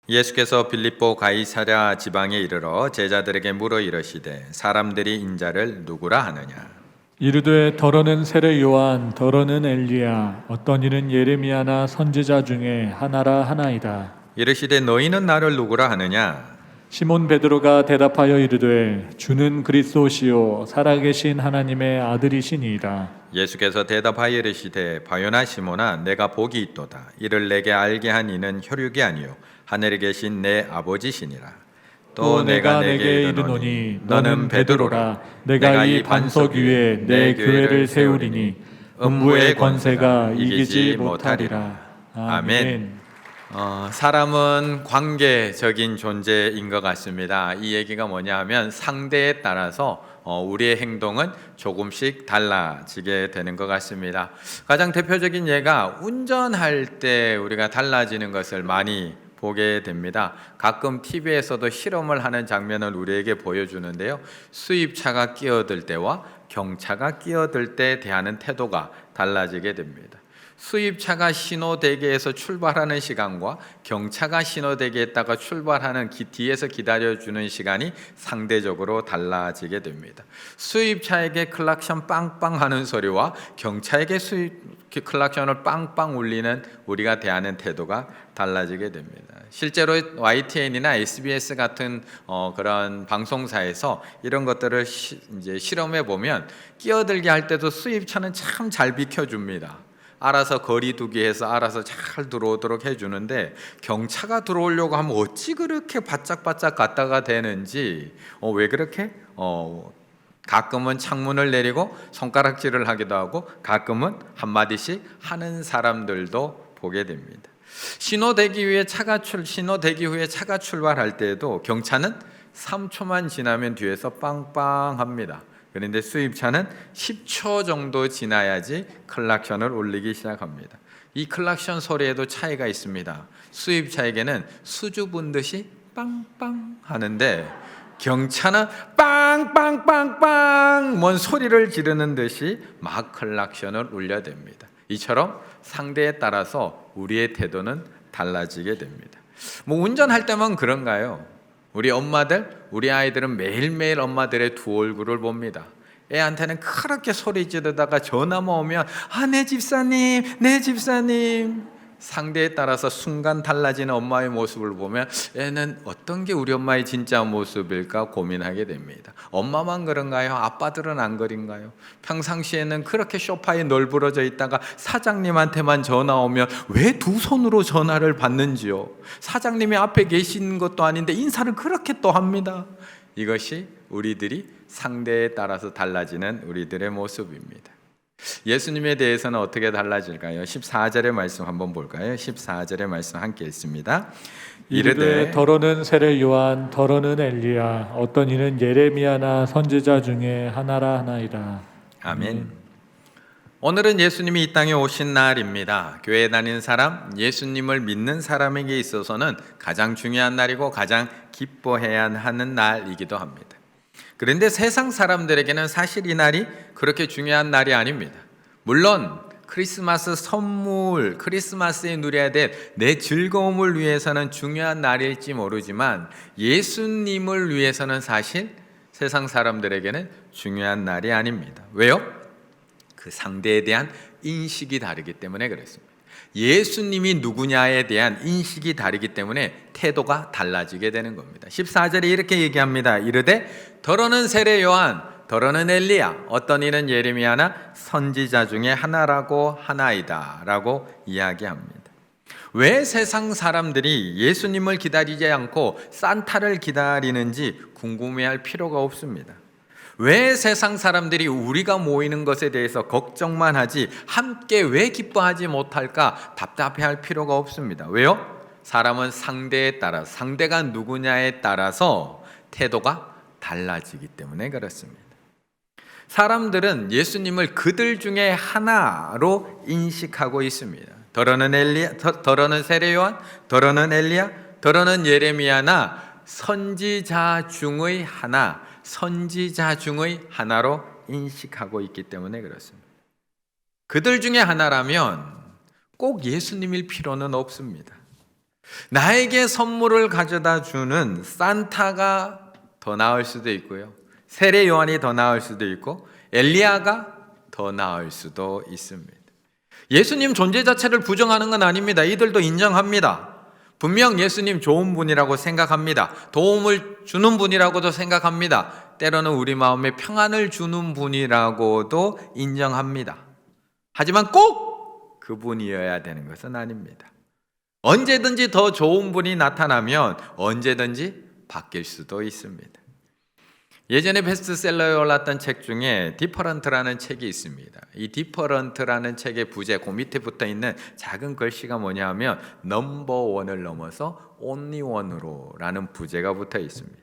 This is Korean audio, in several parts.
예수께서 빌립보 가이사랴 지방에 이르러 제자들에게 물어 이르시되 사람들이 인자를 누구라 하느냐. 이르되 더러는 세례 요한, 더러는 엘리야, 어떤 이는 예레미야나 선지자 중에 하나라 하나이다. 이르시되 너희는 나를 누구라 하느냐. 시몬 베드로가 대답하여 이르되 주는 그리스도시요 살아계신 하나님의 아들이시니이다. 예수께서 대답하여 이르시되 바요나 시몬아 내가 복이 있도다. 이를 내게 알게 한 이는 혈육이 아니요 하늘에 계신 내 아버지시니라. 또 내가 내게 이르노니 너는 베드로라. 내가 이 반석 위에 내 교회를 세우리니 음부의 권세가 이기지 못하리라. 아멘. 사람은 관계적인 존재인 것 같습니다. 이 얘기가 뭐냐 하면 상대에 따라서 우리의 행동은 조금씩 달라지게 되는 것 같습니다. 가장 대표적인 예가 운전할 때 우리가 달라지는 것을 많이 보게 됩니다. 가끔 TV에서도 실험을 하는 장면을 우리에게 보여주는데요. 수입차가 끼어들 때와 경차가 끼어들 때 대하는 태도가 달라지게 됩니다. 수입차가 신호대기에서 출발하는 시간과 경차가 신호대기에다가 출발하는 뒤에서 기다려주는 시간이 상대적으로 달라지게 됩니다. 수입차에게 클락션 빵빵 하는 소리와 경차에게 클락션을 빵빵 울리는 우리가 대하는 태도가 달라지게 됩니다. 실제로 YTN이나 SBS 같은 그런 방송사에서 이런 것들을 이제 실험해 보면 끼어들게 할 때도 수입차는 참 잘 비켜줍니다. 알아서 거리두기해서 알아서 잘 들어오도록 해주는데 경차가 들어오려고 하면 어찌 그렇게 바짝바짝 갔다가 되는지 왜 그렇게 가끔은 창문을 내리고 손가락질을 하기도 하고 가끔은 한마디씩 하는 사람들도 보게 됩니다. 신호대기 후에 차가 출발할 때에도 경차는 3초만 지나면 뒤에서 빵빵합니다. 그런데 수입차는 10초 정도 지나야지 클락션을 울리기 시작합니다. 이 클락션 소리에도 차이가 있습니다. 수입차에게는 수주 분듯이 빵빵 하는데 경차는 빵빵빵빵 뭔 소리를 지르는 듯이 막 클락션을 울려댑니다. 이처럼 상대에 따라서 우리의 태도는 달라지게 됩니다. 운전할 때만 그런가요? 우리 엄마들, 우리 아이들은 매일매일 엄마들의 두 얼굴을 봅니다. 애한테는 그렇게 소리 지르다가 전화만 오면 내 집사님 상대에 따라서 순간 달라지는 엄마의 모습을 보면 애는 어떤 게 우리 엄마의 진짜 모습일까 고민하게 됩니다. 엄마만 그런가요? 아빠들은 안 그런가요? 평상시에는 그렇게 소파에 널브러져 있다가 사장님한테만 전화 오면 왜 두 손으로 전화를 받는지요? 사장님이 앞에 계신 것도 아닌데 인사를 그렇게 또 합니다. 이것이 우리들이 상대에 따라서 달라지는 우리들의 모습입니다. 예수님에 대해서는 어떻게 달라질까요? 14절의 말씀 한번 볼까요? 14절의 말씀 함께 읽습니다. 이르되 더러는 세례 요한, 더러는 엘리야, 어떤 이는 예레미야나 선지자 중에 하나라 하나이다. 아멘. 오늘은 예수님이 이 땅에 오신 날입니다. 교회에 다니는 사람, 예수님을 믿는 사람에게 있어서는 가장 중요한 날이고 가장 기뻐해야 하는 날이기도 합니다. 그런데 세상 사람들에게는 사실 이 날이 그렇게 중요한 날이 아닙니다. 물론 크리스마스 선물, 크리스마스에 누려야 될 내 즐거움을 위해서는 중요한 날일지 모르지만 예수님을 위해서는 사실 세상 사람들에게는 중요한 날이 아닙니다. 왜요? 그 상대에 대한 인식이 다르기 때문에 그렇습니다. 예수님이 누구냐에 대한 인식이 다르기 때문에 태도가 달라지게 되는 겁니다. 14절에 이렇게 얘기합니다. 이르되 더러는 세례 요한, 더러는 엘리야, 어떤 이는 예레미야나 선지자 중에 하나라고 하나이다 라고 이야기합니다. 왜 세상 사람들이 예수님을 기다리지 않고 산타를 기다리는지 궁금해할 필요가 없습니다. 왜 세상 사람들이 우리가 모이는 것에 대해서 걱정만 하지 함께 왜 기뻐하지 못할까 답답해할 필요가 없습니다. 왜요? 사람은 상대에 따라 상대가 누구냐에 따라서 태도가 달라지기 때문에 그렇습니다. 사람들은 예수님을 그들 중에 하나로 인식하고 있습니다. 더러는 세례 요한, 더러는 엘리야, 더러는 예레미야나 선지자 중의 하나로 인식하고 있기 때문에 그렇습니다. 그들 중에 하나라면 꼭 예수님일 필요는 없습니다. 나에게 선물을 가져다 주는 산타가 더 나을 수도 있고요, 세례 요한이 더 나을 수도 있고 엘리야가 더 나을 수도 있습니다. 예수님 존재 자체를 부정하는 건 아닙니다. 이들도 인정합니다. 분명 예수님 좋은 분이라고 생각합니다. 도움을 주는 분이라고도 생각합니다. 때로는 우리 마음에 평안을 주는 분이라고도 인정합니다. 하지만 꼭 그분이어야 되는 것은 아닙니다. 언제든지 더 좋은 분이 나타나면 언제든지 바뀔 수도 있습니다. 예전에 베스트셀러에 올랐던 책 중에 디퍼런트라는 책이 있습니다. 이 디퍼런트라는 책의 부제, 그 밑에 붙어 있는 작은 글씨가 뭐냐 하면 넘버원을 넘어서 온리원으로 라는 부제가 붙어 있습니다.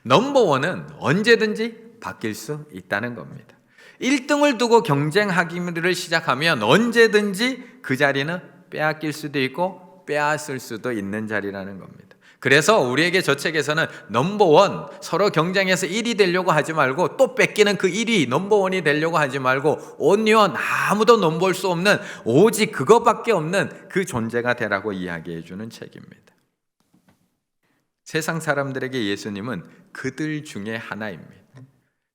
넘버원은 언제든지 바뀔 수 있다는 겁니다. 1등을 두고 경쟁하기를 시작하면 언제든지 그 자리는 빼앗길 수도 있고 빼앗을 수도 있는 자리라는 겁니다. 그래서 우리에게 저 책에서는 넘버원, 서로 경쟁해서 1위 되려고 하지 말고 또 뺏기는 그 1위, 넘버원이 되려고 하지 말고 온리원, 아무도 넘볼 수 없는 오직 그것밖에 없는 그 존재가 되라고 이야기해 주는 책입니다. 세상 사람들에게 예수님은 그들 중에 하나입니다.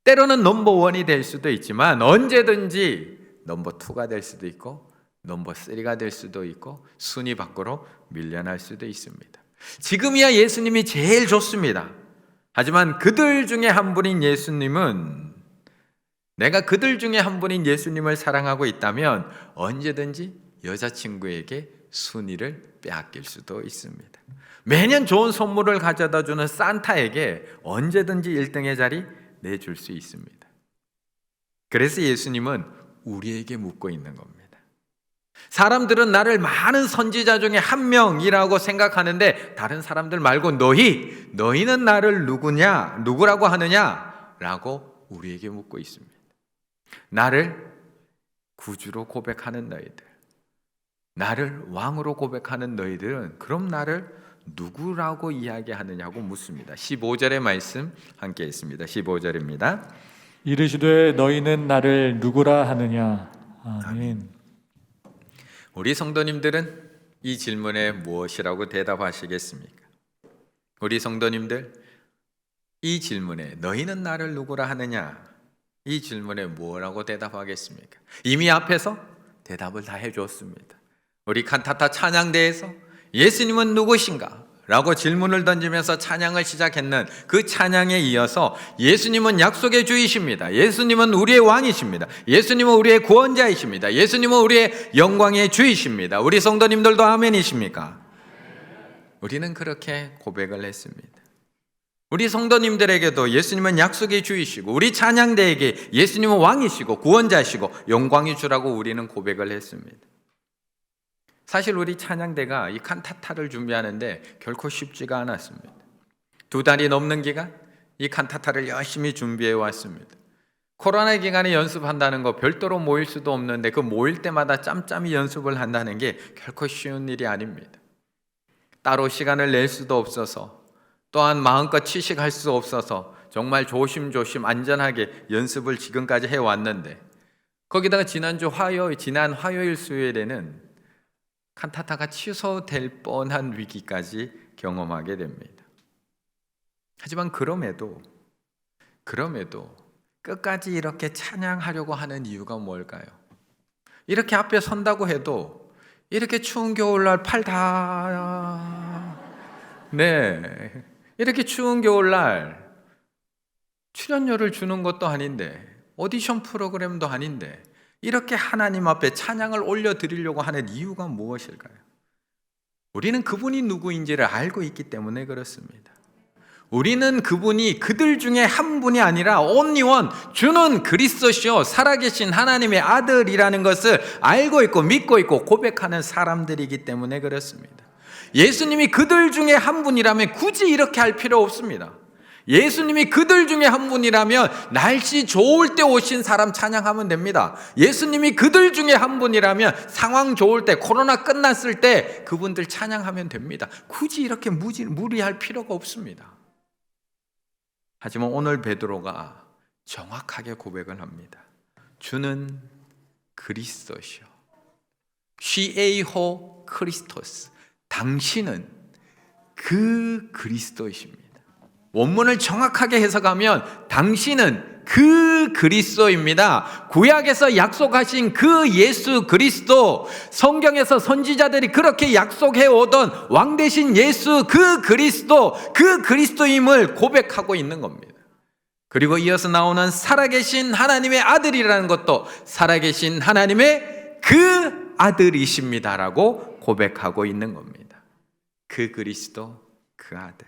때로는 넘버원이 될 수도 있지만 언제든지 넘버2가 될 수도 있고 넘버3가 될 수도 있고 순위 밖으로 밀려날 수도 있습니다. 지금이야 예수님이 제일 좋습니다. 하지만 그들 중에 한 분인 예수님은, 내가 그들 중에 한 분인 예수님을 사랑하고 있다면 언제든지 여자친구에게 순위를 빼앗길 수도 있습니다. 매년 좋은 선물을 가져다 주는 산타에게 언제든지 1등의 자리 내줄 수 있습니다. 그래서 예수님은 우리에게 묻고 있는 겁니다. 사람들은 나를 많은 선지자 중에 한 명이라고 생각하는데 다른 사람들 말고 너희는 나를 누구라고 하느냐? 라고 우리에게 묻고 있습니다. 나를 구주로 고백하는 너희들, 나를 왕으로 고백하는 너희들은 그럼 나를 누구라고 이야기하느냐고 묻습니다. 15절의 말씀 함께 읽습니다. 15절입니다. 이르시되 너희는 나를 누구라 하느냐. 아멘. 우리 성도님들은 이 질문에 무엇이라고 대답하시겠습니까? 우리 성도님들, 이 질문에 너희는 나를 누구라 하느냐, 이 질문에 뭐라고 대답하겠습니까? 이미 앞에서 대답을 다 해줬습니다. 우리 칸타타 찬양대에서 예수님은 누구신가? 라고 질문을 던지면서 찬양을 시작했는 그 찬양에 이어서 예수님은 약속의 주이십니다. 예수님은 우리의 왕이십니다. 예수님은 우리의 구원자이십니다. 예수님은 우리의 영광의 주이십니다. 우리 성도님들도 아멘이십니까? 우리는 그렇게 고백을 했습니다. 우리 성도님들에게도 예수님은 약속의 주이시고 우리 찬양대에게 예수님은 왕이시고 구원자시고 영광의 주라고 우리는 고백을 했습니다. 사실 우리 찬양대가 이 칸타타를 준비하는데 결코 쉽지가 않았습니다. 2달이 넘는 기간 이 칸타타를 열심히 준비해 왔습니다. 코로나 기간에 연습한다는 거 별도로 모일 수도 없는데 그 모일 때마다 짬짬이 연습을 한다는 게 결코 쉬운 일이 아닙니다. 따로 시간을 낼 수도 없어서, 또한 마음껏 취식할 수 없어서 정말 조심조심 안전하게 연습을 지금까지 해왔는데, 거기다가 지난 화요일 수요일에는 칸타타가 취소될 뻔한 위기까지 경험하게 됩니다. 하지만 그럼에도 끝까지 이렇게 찬양하려고 하는 이유가 뭘까요? 이렇게 앞에 선다고 해도 이렇게 추운 겨울날 이렇게 추운 겨울날 출연료를 주는 것도 아닌데, 오디션 프로그램도 아닌데 이렇게 하나님 앞에 찬양을 올려드리려고 하는 이유가 무엇일까요? 우리는 그분이 누구인지를 알고 있기 때문에 그렇습니다. 우리는 그분이 그들 중에 한 분이 아니라 온리원, 주는 그리스도시요 살아계신 하나님의 아들이라는 것을 알고 있고 믿고 있고 고백하는 사람들이기 때문에 그렇습니다. 예수님이 그들 중에 한 분이라면 굳이 이렇게 할 필요 없습니다. 예수님이 그들 중에 한 분이라면 날씨 좋을 때 오신 사람 찬양하면 됩니다. 예수님이 그들 중에 한 분이라면 상황 좋을 때, 코로나 끝났을 때 그분들 찬양하면 됩니다. 굳이 이렇게 무리할 필요가 없습니다. 하지만 오늘 베드로가 정확하게 고백을 합니다. 주는 그리스도시요 시에이호 크리스토스, 당신은 그 그리스도이십니다. 원문을 정확하게 해석하면 당신은 그 그리스도입니다. 구약에서 약속하신 그 예수 그리스도, 성경에서 선지자들이 그렇게 약속해 오던 왕 대신 예수 그 그리스도, 그 그리스도임을 고백하고 있는 겁니다. 그리고 이어서 나오는 살아계신 하나님의 아들이라는 것도 살아계신 하나님의 그 아들이십니다라고 고백하고 있는 겁니다. 그 그리스도, 그 아들.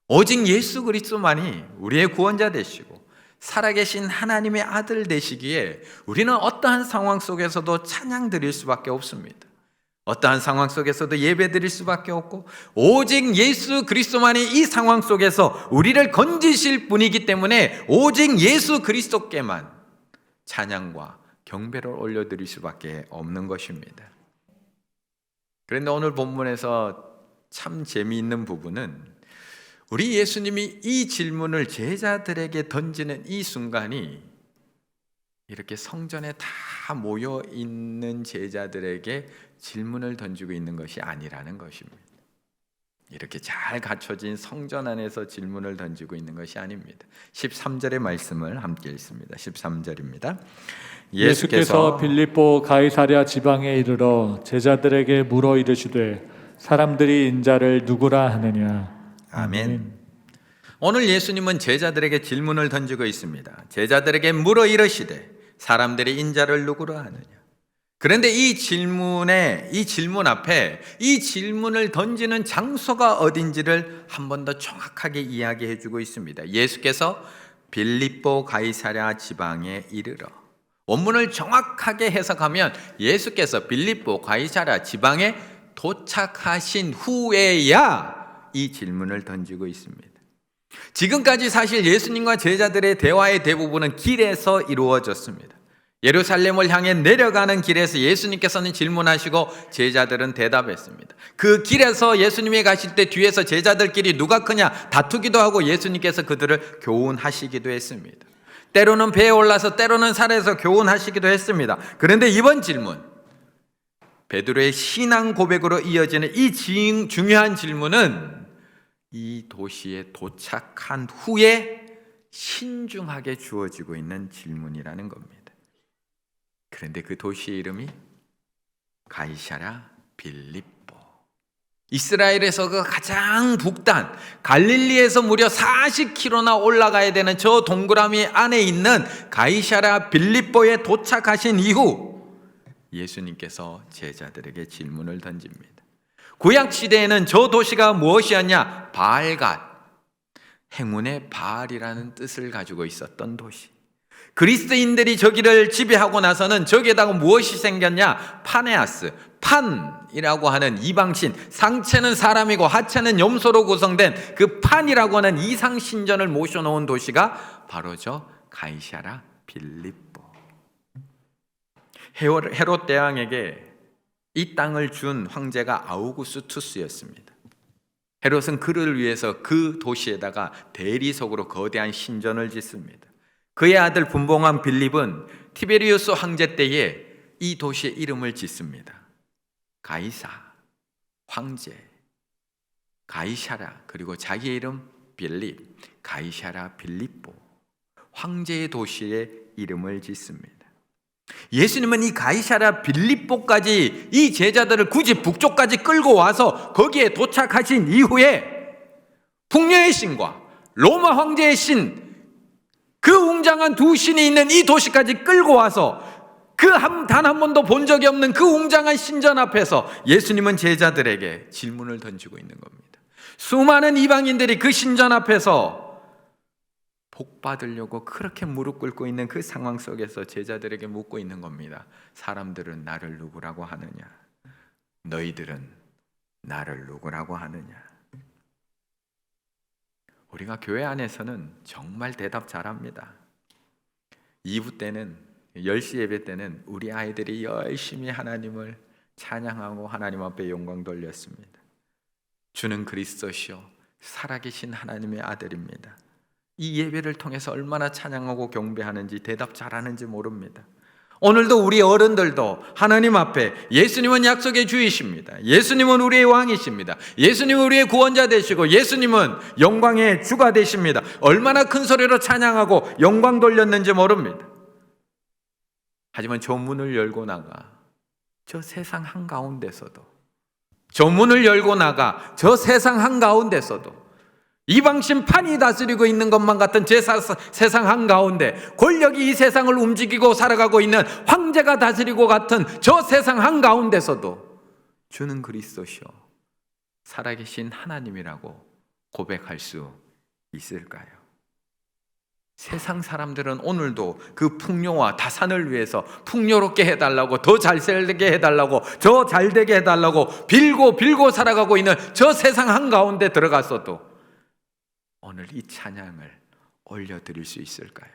오직 예수 그리스도만이 우리의 구원자 되시고 살아계신 하나님의 아들 되시기에 우리는 어떠한 상황 속에서도 찬양 드릴 수밖에 없습니다. 어떠한 상황 속에서도 예배 드릴 수밖에 없고 오직 예수 그리스도만이 이 상황 속에서 우리를 건지실 분이기 때문에 오직 예수 그리스도께만 찬양과 경배를 올려드릴 수밖에 없는 것입니다. 그런데 오늘 본문에서 참 재미있는 부분은 우리 예수님이 이 질문을 제자들에게 던지는 이 순간이 이렇게 성전에 다 모여 있는 제자들에게 질문을 던지고 있는 것이 아니라는 것입니다. 이렇게 잘 갖춰진 성전 안에서 질문을 던지고 있는 것이 아닙니다. 13절의 말씀을 함께 읽습니다. 13절입니다. 예수께서 빌립보 가이사랴 지방에 이르러 제자들에게 물어 이르시되 사람들이 인자를 누구라 하느냐. 아멘. 오늘 예수님은 제자들에게 질문을 던지고 있습니다. 제자들에게 물어 이르시되 사람들이 인자를 누구라 하느냐. 그런데 이 질문 앞에 이 질문을 던지는 장소가 어딘지를 한 번 더 정확하게 이야기해 주고 있습니다. 예수께서 빌립보 가이사랴 지방에 이르러. 원문을 정확하게 해석하면 예수께서 빌립보 가이사랴 지방에 도착하신 후에야 이 질문을 던지고 있습니다. 지금까지 사실 예수님과 제자들의 대화의 대부분은 길에서 이루어졌습니다. 예루살렘을 향해 내려가는 길에서 예수님께서는 질문하시고 제자들은 대답했습니다. 그 길에서 예수님이 가실 때 뒤에서 제자들끼리 누가 크냐 다투기도 하고 예수님께서 그들을 교훈하시기도 했습니다. 때로는 배에 올라서 때로는 산에서 교훈하시기도 했습니다. 그런데 이번 질문, 베드로의 신앙 고백으로 이어지는 이 중요한 질문은 이 도시에 도착한 후에 신중하게 주어지고 있는 질문이라는 겁니다. 그런데 그 도시의 이름이 가이사랴 빌립보. 이스라엘에서 그 가장 북단 갈릴리에서 무려 40km나 올라가야 되는 저 동그라미 안에 있는 가이사랴 빌립보에 도착하신 이후 예수님께서 제자들에게 질문을 던집니다. 구약 시대에는 저 도시가 무엇이었냐? 바알갓, 행운의 바알이라는 뜻을 가지고 있었던 도시. 그리스도인들이 저기를 지배하고 나서는 저기에다가 무엇이 생겼냐? 파네아스, 판이라고 하는 이방신, 상체는 사람이고 하체는 염소로 구성된 그 판이라고 하는 이상신전을 모셔놓은 도시가 바로 저 가이사랴 빌립보. 헤롯 대왕에게 이 땅을 준 황제가 아우구스투스였습니다. 헤롯은 그를 위해서 그 도시에다가 대리석으로 거대한 신전을 짓습니다. 그의 아들 분봉왕 빌립은 티베리우스 황제 때에 이 도시의 이름을 짓습니다. 가이사, 황제, 가이사랴, 그리고 자기의 이름 빌립, 가이사랴 빌립보, 황제의 도시의 이름을 짓습니다. 예수님은 이 가이사랴 빌립보까지 이 제자들을 굳이 북쪽까지 끌고 와서 거기에 도착하신 이후에 풍요의 신과 로마 황제의 신, 그 웅장한 두 신이 있는 이 도시까지 끌고 와서 그 단 한 번도 본 적이 없는 그 웅장한 신전 앞에서 예수님은 제자들에게 질문을 던지고 있는 겁니다. 수많은 이방인들이 그 신전 앞에서 복 받으려고 그렇게 무릎 꿇고 있는 그 상황 속에서 제자들에게 묻고 있는 겁니다. 사람들은 나를 누구라고 하느냐? 너희들은 나를 누구라고 하느냐? 우리가 교회 안에서는 정말 대답 잘합니다. 2부 때는 10시 예배 때는 우리 아이들이 열심히 하나님을 찬양하고 하나님 앞에 영광 돌렸습니다. 주는 그리스도시요 살아계신 하나님의 아들입니다. 이 예배를 통해서 얼마나 찬양하고 경배하는지 대답 잘하는지 모릅니다. 오늘도 우리 어른들도 하나님 앞에 예수님은 약속의 주이십니다. 예수님은 우리의 왕이십니다. 예수님은 우리의 구원자 되시고 예수님은 영광의 주가 되십니다. 얼마나 큰 소리로 찬양하고 영광 돌렸는지 모릅니다. 하지만 저 문을 열고 나가 저 세상 한가운데서도 저 문을 열고 나가 저 세상 한가운데서도 이방신 판이 다스리고 있는 것만 같은 세상 한가운데 권력이 이 세상을 움직이고 살아가고 있는 황제가 다스리고 같은 저 세상 한가운데서도 주는 그리스도시요 살아계신 하나님이라고 고백할 수 있을까요? 세상 사람들은 오늘도 그 풍요와 다산을 위해서 풍요롭게 해달라고, 더 잘 살게 해달라고, 더 잘되게 해달라고 빌고 살아가고 있는 저 세상 한가운데 들어갔어도 오늘 이 찬양을 올려드릴 수 있을까요?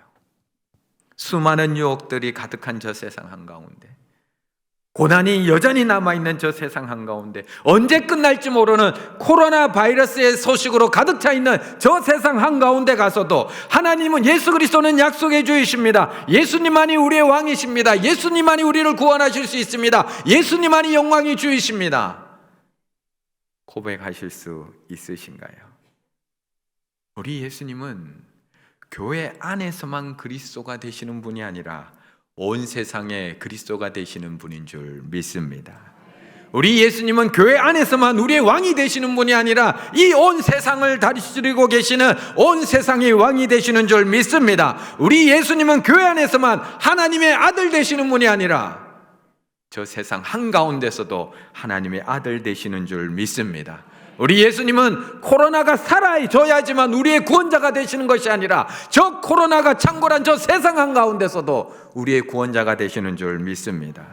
수많은 유혹들이 가득한 저 세상 한가운데, 고난이 여전히 남아있는 저 세상 한가운데, 언제 끝날지 모르는 코로나 바이러스의 소식으로 가득 차 있는 저 세상 한가운데 가서도 하나님은 예수 그리스도는 약속의 주이십니다. 예수님만이 우리의 왕이십니다. 예수님만이 우리를 구원하실 수 있습니다. 예수님만이 영광의 주이십니다. 고백하실 수 있으신가요? 우리 예수님은 교회 안에서만 그리스도가 되시는 분이 아니라 온 세상에 그리스도가 되시는 분인 줄 믿습니다. 우리 예수님은 교회 안에서만 우리의 왕이 되시는 분이 아니라 이 온 세상을 다스리고 계시는 온 세상의 왕이 되시는 줄 믿습니다. 우리 예수님은 교회 안에서만 하나님의 아들 되시는 분이 아니라 저 세상 한가운데서도 하나님의 아들 되시는 줄 믿습니다. 우리 예수님은 코로나가 사라져야지만 우리의 구원자가 되시는 것이 아니라 저 코로나가 창궐한 저 세상 한가운데서도 우리의 구원자가 되시는 줄 믿습니다.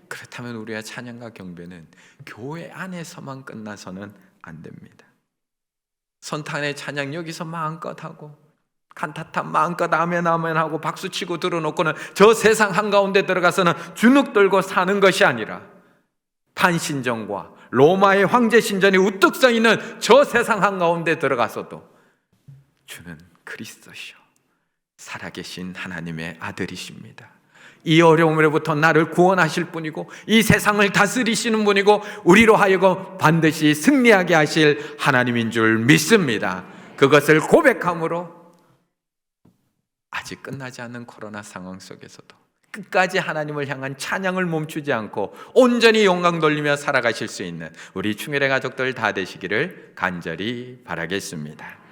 그렇다면 우리의 찬양과 경배는 교회 안에서만 끝나서는 안 됩니다. 선탄의 찬양 여기서 마음껏 하고 간타탄 마음껏 아멘 하고 박수치고 들어놓고는 저 세상 한가운데 들어가서는 주눅 들고 사는 것이 아니라 판신전과 로마의 황제 신전이 우뚝 서 있는 저 세상 한가운데 들어가서도 주는 그리스도시요 살아계신 하나님의 아들이십니다. 이 어려움으로부터 나를 구원하실 분이고 이 세상을 다스리시는 분이고 우리로 하여금 반드시 승리하게 하실 하나님인 줄 믿습니다. 그것을 고백함으로 아직 끝나지 않는 코로나 상황 속에서도 끝까지 하나님을 향한 찬양을 멈추지 않고 온전히 영광 돌리며 살아가실 수 있는 우리 충혈의 가족들 다 되시기를 간절히 바라겠습니다.